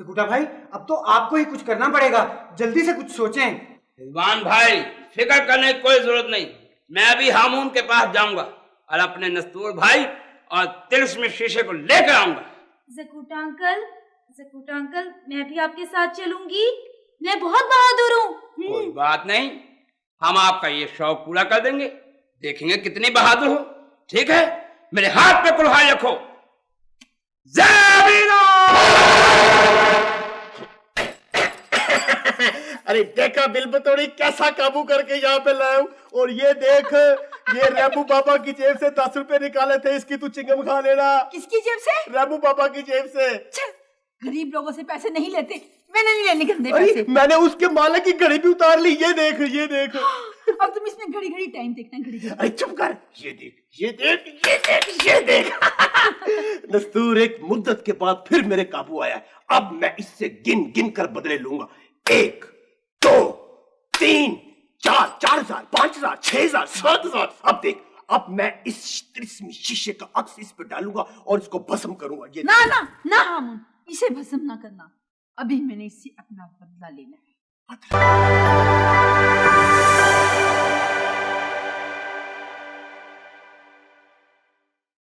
सिकुटा भाई, अब तो आपको ही कुछ करना पड़ेगा, जल्दी से कुछ सोचें। रिजवान भाई, फिक्र करने की कोई जरूरत नहीं। मैं अभी हामून के पास जाऊंगा और अपने नस्तूर भाई और तिलिस्म शीशे को लेकर आऊंगा। ज़कूटा अंकल, मैं भी आपके साथ चलूंगी। मैं बहुत बहादुर हूँ। कोई बात नहीं, हम आपका ये शौक पूरा कर देंगे। देखेंगे कितनी बहादुर हो। ठीक है, मेरे हाथ पे कुल्हाड़ी रखो। अरे देखा बिल बतौड़ी कैसा काबू करके यहाँ पे लाया हूँ। और ये देख, ये रेबू पापा की जेब से 10 रुपए निकाले थे, इसकी तू चिंगम खा लेना। किसकी जेब से? रेबू पापा की जेब से। गरीब लोगों से पैसे नहीं लेते, मैंने नहीं लेने गंदे पैसे। मैंने उसके मालिक की घड़ी भी उतार ली। ये देख, ये देख। अब तुम इसमें घड़ी घड़ी टाइम देखना, घड़ी घड़ी। अरे चुप कर। ये देख, ये देख, ये देख, ये देख। दस्तूर एक मुद्दत के बाद फिर मेरे काबू आया है। अब मैं इससे गिन गिन कर बदले लूंगा। 1 2 3 4 4000 5000 6000 7000। अब देख, अब मैं इस तिलिस्मी शीशे का अक्स इस पे डालूंगा और इसको भस्म करूंगा। ये ना ना ना हामून, इसे भस्म ना करना। अभी मैंने इससे अपना बदला लेना है।